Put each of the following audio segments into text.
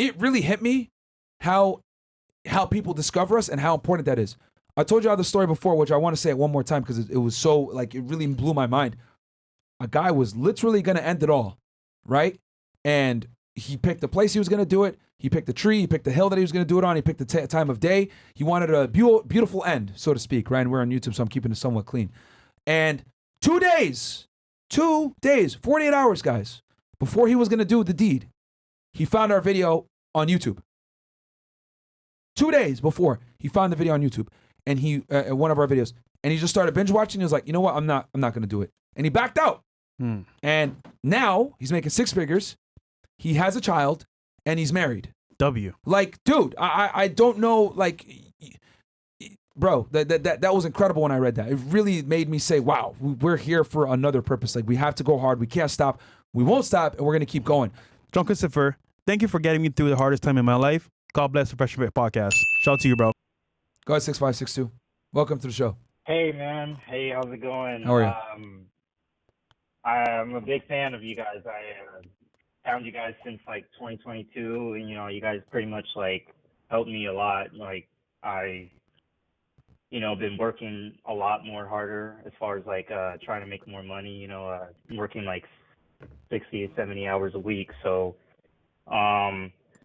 it really hit me how people discover us and how important that is. I told you all the story before, which I want to say it one more time because it was so, like, it really blew my mind. A guy was literally going to end it all, right? And he picked the place he was going to do it. He picked the tree. He picked the hill that he was going to do it on. He picked the time of day. He wanted a beautiful end, so to speak, right? And we're on YouTube, so I'm keeping it somewhat clean. And 2 days, 48 hours, guys, before he was going to do the deed, he found our video on YouTube. 2 days before, he found the video on YouTube, and he one of our videos, and he just started binge watching. He was like, you know what? I'm not going to do it, and he backed out. And now he's making 6 figures. He has a child, and he's married. Like, dude, I don't know, like, bro, that was incredible when I read that. It really made me say, wow, we're here for another purpose. Like, we have to go hard. We can't stop. We won't stop, and we're going to keep going. John Christopher, thank you for getting me through the hardest time in my life. God bless the Fresh&Fit podcast. Shout out to you, bro. Go ahead, 6562. Welcome to the show. Hey, man. Hey, how's it going? How are you? I'm a big fan of you guys. I found you guys since, like, 2022, and, you guys pretty much, like, helped me a lot. Like, I, been working a lot more harder as far as, like, trying to make more money, working, like, 60 to 70 hours a week. So,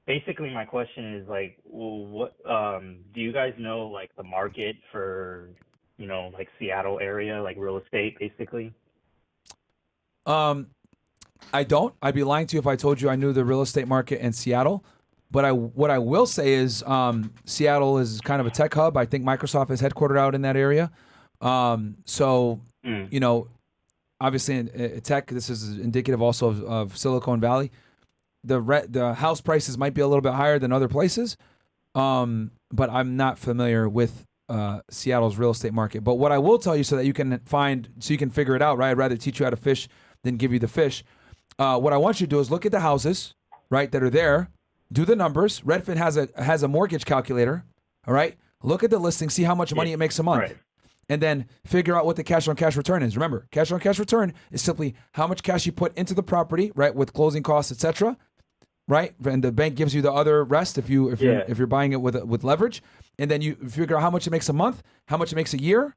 basically my question is, like, what, do you guys know, like, the market for, like, Seattle area, like, real estate, basically? I don't. I'd be lying to you if I told you I knew the real estate market in Seattle. But what I will say is Seattle is kind of a tech hub. I think Microsoft is headquartered out in that area. Obviously in tech, this is indicative also of Silicon Valley. The house prices might be a little bit higher than other places, but I'm not familiar with Seattle's real estate market. But what I will tell you, so you can figure it out, right? I'd rather teach you how to fish than give you the fish. What I want you to do is look at the houses, right, that are there. Do the numbers. Redfin has a mortgage calculator. All right. Look at the listing. See how much money it makes a month. Right. And then figure out what the cash on cash return is. Remember, cash on cash return is simply how much cash you put into the property, right, with closing costs, etc. Right, and the bank gives you the other rest if you're buying it with leverage, and then you figure out how much it makes a month, how much it makes a year,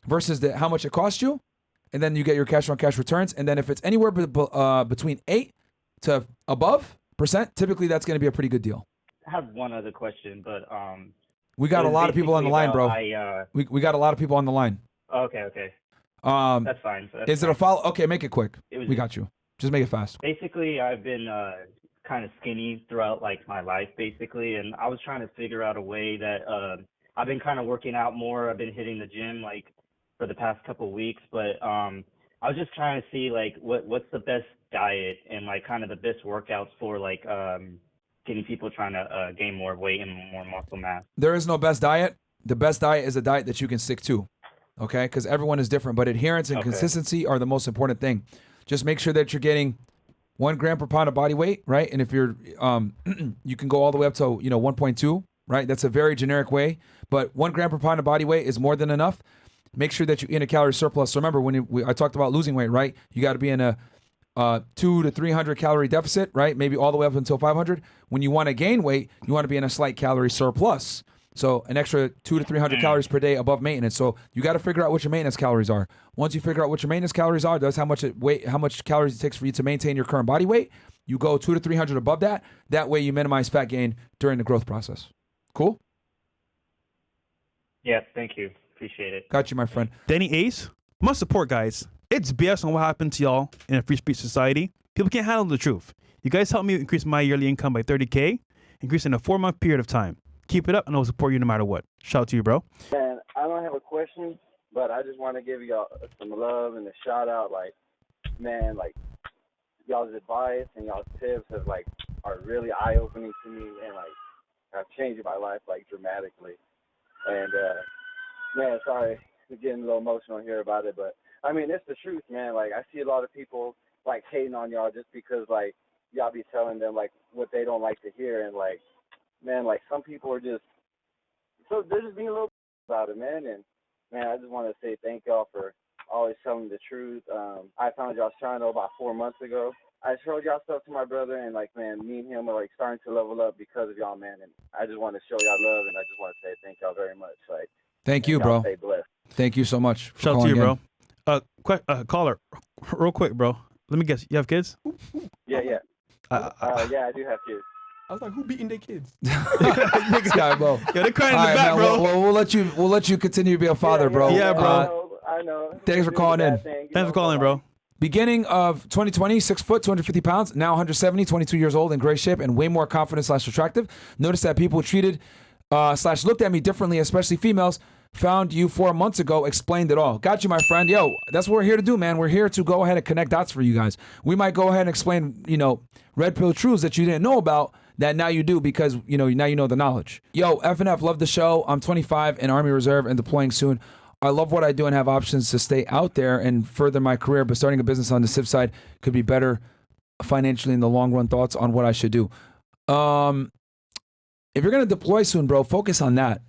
versus how much it costs you, and then you get your cash on cash returns. And then if it's anywhere between 8 to above %, typically that's going to be a pretty good deal. I have one other question, but we got a lot of people on the line, bro. We got a lot of people on the line. Okay. That's fine. Is it a follow? Okay, make it quick. We got you. Just make it fast. Basically, I've been kind of skinny throughout, like, my life, basically, and I was trying to figure out a way that I've been kind of working out more. I've been hitting the gym, like, for the past couple of weeks, but I was just trying to see, like, what's the best diet and, like, kind of the best workouts for, like, getting people trying to gain more weight and more muscle mass. There is no best diet. The best diet is a diet that you can stick to, okay? Because everyone is different, but adherence and consistency are the most important thing. Just make sure that you're getting 1 gram per pound of body weight, right? And if you're, you can go all the way up to, 1.2, right? That's a very generic way, but 1 gram per pound of body weight is more than enough. Make sure that you're in a calorie surplus. So remember, I talked about losing weight, right? You got to be in a 200 to 300 calorie deficit, right? Maybe all the way up until 500. When you want to gain weight, you want to be in a slight calorie surplus. So an extra 200 to 300 calories per day above maintenance. So you got to figure out what your maintenance calories are. Once you figure out what your maintenance calories are, that's how much calories it takes for you to maintain your current body weight. You go 200 to 300 above that. That way you minimize fat gain during the growth process. Cool? Yeah, thank you. Appreciate it. Got you, my friend. Danny Ace, must support, guys. It's BS on what happened to y'all in a free speech society. People can't handle the truth. You guys helped me increase my yearly income by $30K, increase in a 4-month period of time. Keep it up, and I'll support you no matter what. Shout out to you, bro. Man, I don't have a question, but I just want to give y'all some love and a shout out. Like, man, like, y'all's advice and y'all's tips are really eye opening to me, and like have changed my life like dramatically. And man, sorry for getting a little emotional here about it, but I mean it's the truth, man. Like I see a lot of people like hating on y'all just because like y'all be telling them like what they don't like to hear, and like, man, like some people are just they're just being a little about it, man. And man, I just want to say thank y'all for always telling the truth. I found y'all's channel about 4 months ago. I showed y'all stuff to my brother, and like, man, me and him are like starting to level up because of y'all, man. And I just want to show y'all love, and I just want to say thank y'all very much. Like, Thank and you, y'all bro. stay blessed. Thank you so much. For Shout out to you, calling bro. Caller, real quick, bro. Let me guess. You have kids? Yeah. Yeah, I do have kids. I was like, who beating their kids? in. This guy, bro. Yo, they're crying in All the right, back, man. bro. Well, we'll let you continue to be a father, bro. Yeah, bro. I know. Thanks for Doing calling the in. bad thing, you Thanks know, for calling, but, bro. like, Beginning of 2020, 6 foot, 250 pounds, now 170, 22 years old, in great shape, and way more confident / attractive. Notice that people treated / looked at me differently, especially females. Found you 4 months ago, explained it all. Got you, my friend. Yo, that's what we're here to do, man. We're here to go ahead and connect dots for you guys. We might go ahead and explain, red pill truths that you didn't know about that now you do because, now you know the knowledge. Yo, F&F, love the show. I'm 25 in Army Reserve and deploying soon. I love what I do and have options to stay out there and further my career, but starting a business on the civ side could be better financially in the long run. Thoughts on what I should do? If you're going to deploy soon, bro, focus on that.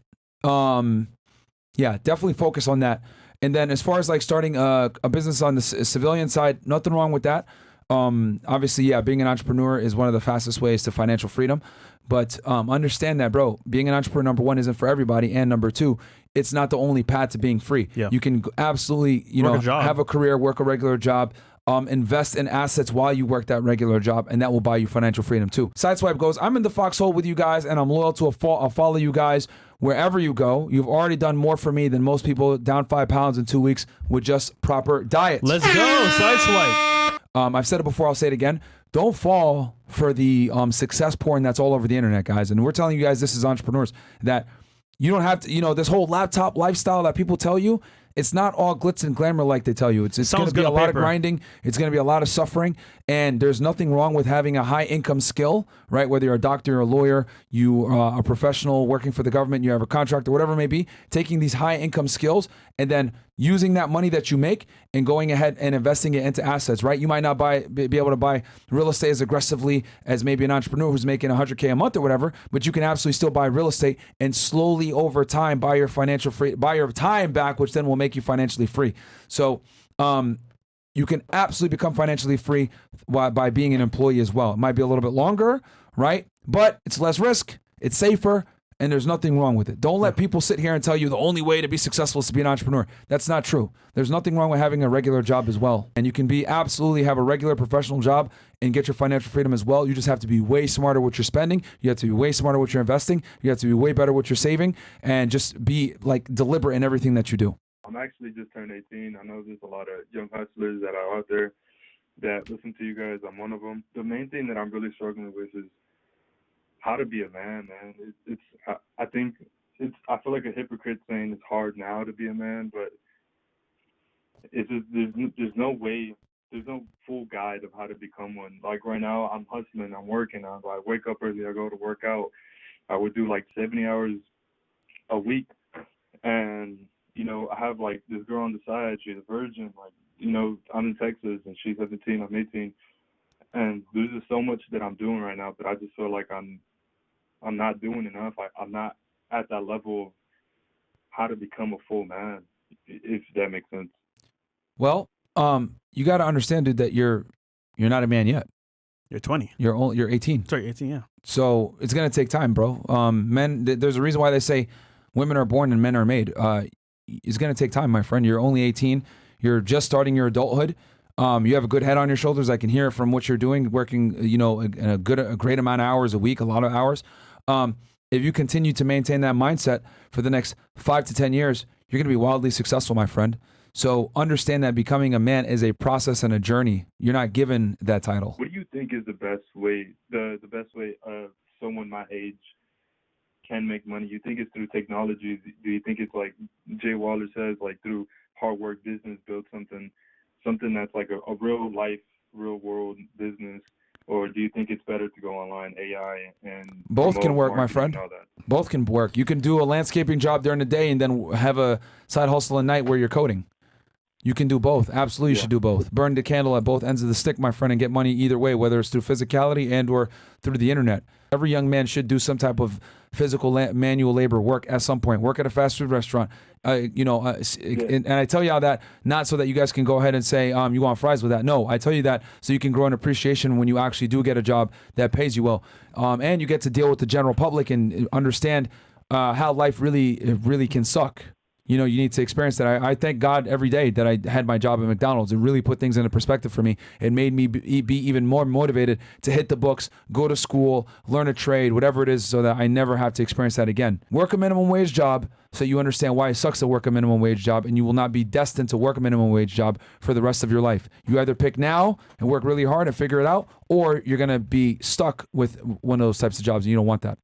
Yeah, definitely focus on that. And then as far as like starting a business on the civilian side, nothing wrong with that. Obviously, yeah, being an entrepreneur is one of the fastest ways to financial freedom. But understand that, bro, being an entrepreneur, number one, isn't for everybody. And number two, it's not the only path to being free. Yeah. You can absolutely, Work a job. have a career, work a regular job, invest in assets while you work that regular job, and that will buy you financial freedom too. Sideswipe goes, I'm in the foxhole with you guys, and I'm loyal to I'll follow you guys wherever you go. You've already done more for me than most people, down 5 pounds in 2 weeks with just proper diet. Let's go. Sideswipe. I've said it before, I'll say it again. Don't fall for the success porn that's all over the internet, guys. And we're telling you guys this as entrepreneurs that you don't have to, this whole laptop lifestyle that people tell you, it's not all glitz and glamour like they tell you. It's going to be a lot of grinding. It's going to be a lot of suffering. And there's nothing wrong with having a high income skill, right? Whether you're a doctor or a lawyer, you are a professional working for the government, you have a contract or whatever it may be, taking these high income skills and then using that money that you make and going ahead and investing it into assets, right? You might not be able to buy real estate as aggressively as maybe an entrepreneur who's making $100K a month or whatever, but you can absolutely still buy real estate and slowly over time buy your time back, which then will make you financially free. So you can absolutely become financially free by being an employee as well. It might be a little bit longer, right? But it's less risk, it's safer, and there's nothing wrong with it. Don't let people sit here and tell you the only way to be successful is to be an entrepreneur. That's not true. There's nothing wrong with having a regular job as well. And you can absolutely have a regular professional job and get your financial freedom as well. You just have to be way smarter with your spending. You have to be way smarter with your investing. You have to be way better with your saving and just be like deliberate in everything that you do. I'm actually just turned 18. I know there's a lot of young hustlers that are out there that listen to you guys. I'm one of them. The main thing that I'm really struggling with is how to be a man, man. I feel like a hypocrite saying it's hard now to be a man, but it's just, there's no way, there's no full guide of how to become one. Like right now, I'm hustling, I'm working. I wake up early, I go to work out. I would do like 70 hours a week, and I have like this girl on the side. She's a virgin. Like, I'm in Texas and she's 17. I'm 18, and there's just so much that I'm doing right now. But I just feel like I'm not doing enough. I'm not at that level of how to become a full man, if that makes sense. Well, you got to understand, dude, that you're not a man yet. You're 20. You're 18. Sorry, 18, yeah. So it's gonna take time, bro. Men, there's a reason why they say women are born and men are made. It's gonna take time, my friend. You're only 18. You're just starting your adulthood. You have a good head on your shoulders. I can hear it from what you're doing, working, a great amount of hours a week, a lot of hours. If you continue to maintain that mindset for the next 5 to 10 years, you're going to be wildly successful, my friend. So understand that becoming a man is a process and a journey. You're not given that title. What do you think is the best way, the best way someone my age can make money? You think it's through technology? Do you think it's like Jay Waller says, like through hard work, business, build something that's like a real life, real world business? Or do you think it's better to go online, AI, and both can work, my friend. Both can work. You can do a landscaping job during the day and then have a side hustle at night where you're coding. You can do both. Absolutely, you Yeah. should do both. Burn the candle at both ends of the stick, my friend, and get money either way, whether it's through physicality and or through the internet. Every young man should do some type of physical manual labor work at some point. Work at a fast food restaurant. And I tell y'all that not so that you guys can go ahead and say you want fries with that. No, I tell you that so you can grow an appreciation when you actually do get a job that pays you well, and you get to deal with the general public and understand how life really can suck. You know, you need to experience that. I thank God every day that I had my job at McDonald's. It really put things into perspective for me. It made me be even more motivated to hit the books, go to school, learn a trade, whatever it is, so that I never have to experience that again. Work a minimum wage job so you understand why it sucks to work a minimum wage job, and you will not be destined to work a minimum wage job for the rest of your life. You either pick now and work really hard and figure it out, or you're going to be stuck with one of those types of jobs, and you don't want that.